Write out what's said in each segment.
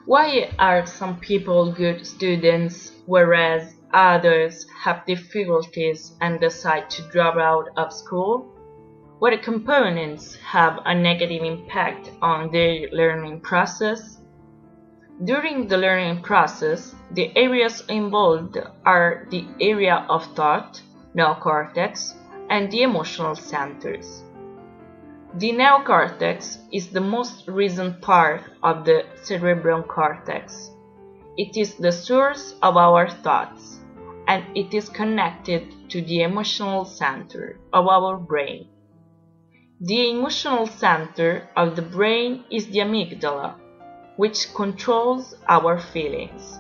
Why are some people good students whereas others have difficulties and decide to drop out of school? What components have a negative impact on their learning process? During the learning process, the areas involved are the area of thought, neocortex, and the emotional centers. The neocortex is the most recent part of the cerebral cortex. It is the source of our thoughts, and it is connected to the emotional center of our brain. The emotional center of the brain is the amygdala, which controls our feelings.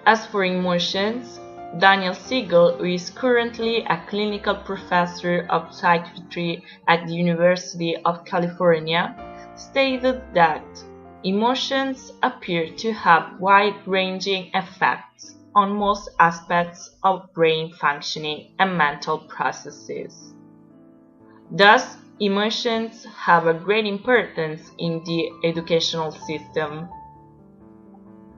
As for emotions, Daniel Siegel, who is currently a clinical professor of psychiatry at the University of California, stated that emotions appear to have wide-ranging effects on most aspects of brain functioning and mental processes. Thus, emotions have a great importance in the educational system.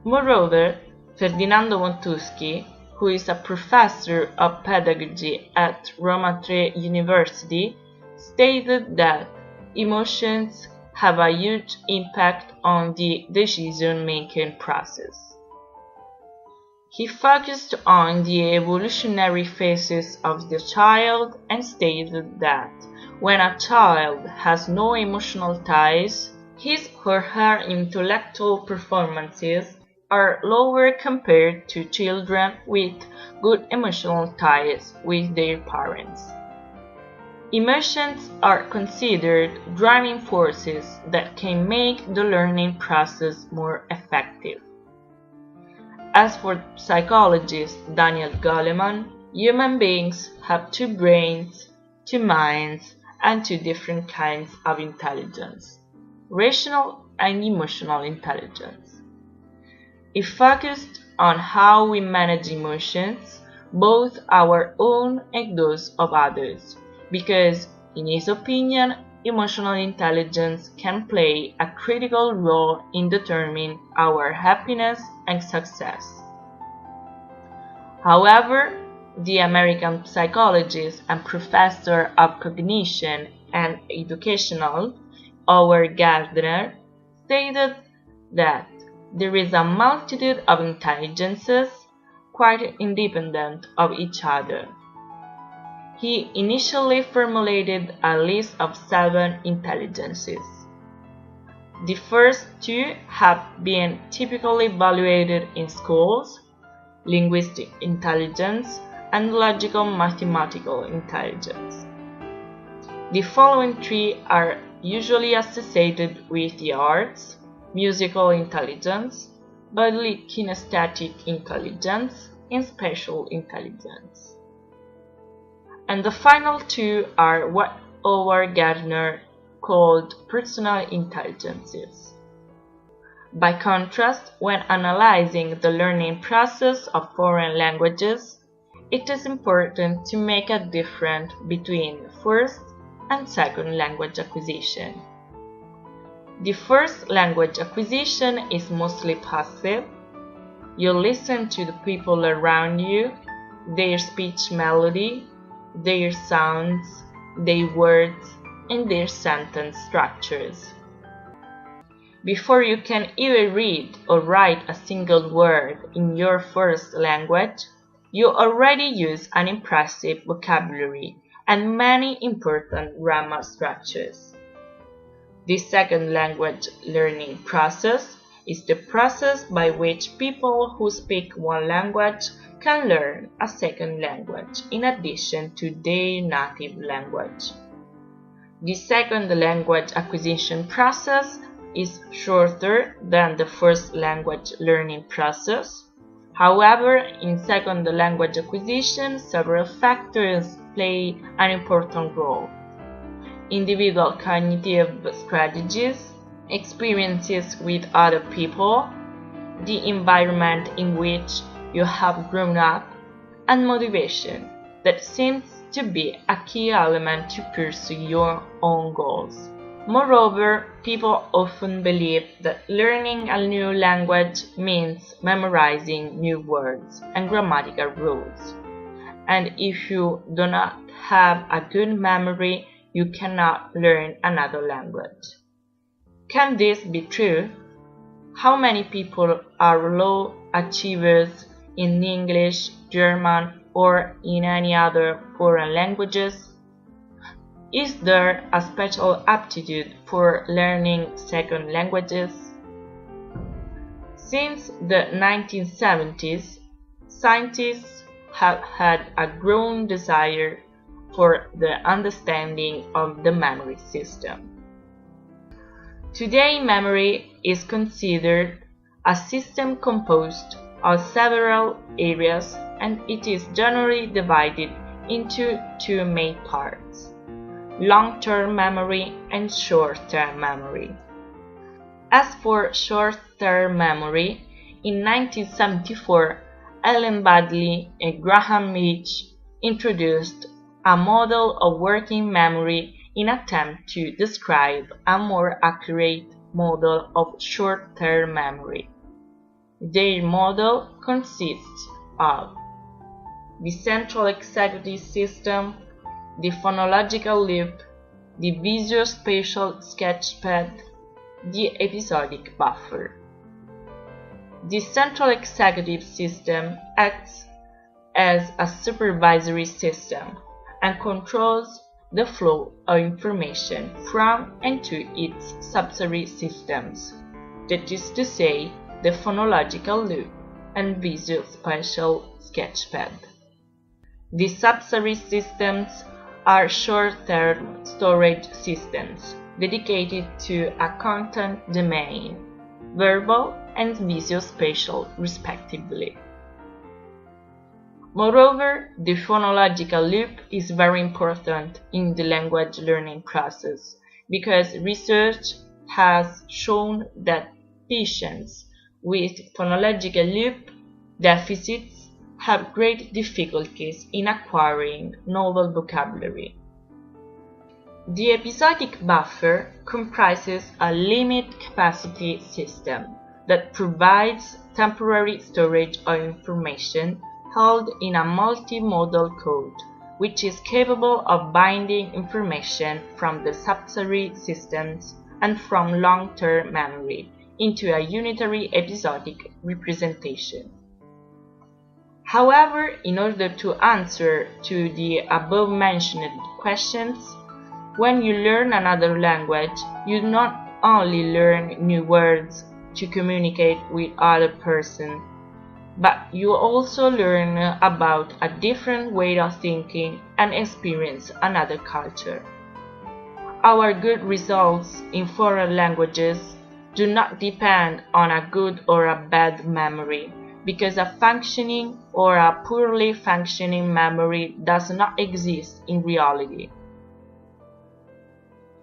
Moreover, Ferdinando Montuschi, who is a professor of pedagogy at Roma Tre University, stated that emotions have a huge impact on the decision-making process. He focused on the evolutionary phases of the child and stated that when a child has no emotional ties, his or her intellectual performances are lower compared to children with good emotional ties with their parents. Emotions are considered driving forces that can make the learning process more effective. As for psychologist Daniel Goleman, human beings have two brains, two minds, and two different kinds of intelligence, rational and emotional intelligence. He focused on how we manage emotions, both our own and those of others, because, in his opinion, emotional intelligence can play a critical role in determining our happiness and success. However, the American psychologist and professor of cognition and educational, Howard Gardner, stated that there is a multitude of intelligences quite independent of each other. He initially formulated a list of 7 intelligences. The first 2 have been typically evaluated in schools: linguistic intelligence and logical mathematical intelligence. The following 3 are usually associated with the arts: musical intelligence, bodily kinesthetic intelligence, and spatial intelligence. And the final 2 are what Howard Gardner called personal intelligences. By contrast, when analyzing the learning process of foreign languages, it is important to make a difference between first and second language acquisition. The first language acquisition is mostly passive. You listen to the people around you, their speech melody, their sounds, their words, and their sentence structures. Before you can even read or write a single word in your first language, you already use an impressive vocabulary and many important grammar structures. The second language learning process is the process by which people who speak one language can learn a second language in addition to their native language. The second language acquisition process is shorter than the first language learning process. However, in second language acquisition, several factors play an important role: individual cognitive strategies, experiences with other people, the environment in which you have grown up, and motivation that seems to be a key element to pursue your own goals. Moreover, people often believe that learning a new language means memorizing new words and grammatical rules. And if you do not have a good memory, you cannot learn another language. Can this be true? How many people are low achievers in English, German, or in any other foreign languages? Is there a special aptitude for learning second languages? Since the 1970s, scientists have had a growing desire for the understanding of the memory system. Today, memory is considered a system composed of several areas, and it is generally divided into two main parts: long-term memory and short-term memory. As for short-term memory, in 1974, Ellen Baddeley and Graham Leach introduced a model of working memory in an attempt to describe a more accurate model of short-term memory. Their model consists of the central executive system, the phonological loop, the visuospatial sketchpad, the episodic buffer. The central executive system acts as a supervisory system and controls the flow of information from and to its subsidiary systems, that is to say, the phonological loop and visuospatial sketchpad. The subsidiary systems are short-term storage systems dedicated to a content domain, verbal and visuospatial respectively. Moreover, the phonological loop is very important in the language learning process because research has shown that patients with phonological loop deficits have great difficulties in acquiring novel vocabulary. The episodic buffer comprises a limit capacity system that provides temporary storage of information held in a multimodal code, which is capable of binding information from the subsidiary systems and from long-term memory into a unitary episodic representation. However, in order to answer to the above-mentioned questions, when you learn another language, you not only learn new words to communicate with other persons, but you also learn about a different way of thinking and experience another culture. Our good results in foreign languages do not depend on a good or a bad memory, because a functioning or a poorly functioning memory does not exist in reality.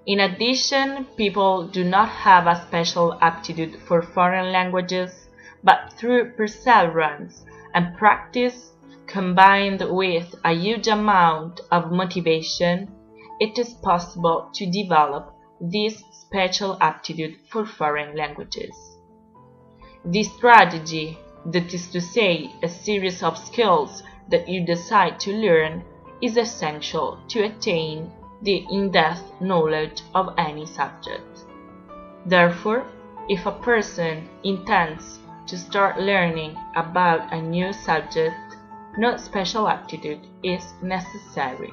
In addition, people do not have a special aptitude for foreign languages, but through perseverance and practice, combined with a huge amount of motivation, it is possible to develop this special aptitude for foreign languages. This strategy, that is to say, a series of skills that you decide to learn, is essential to attain the in-depth knowledge of any subject. Therefore, if a person intends to start learning about a new subject, no special aptitude is necessary.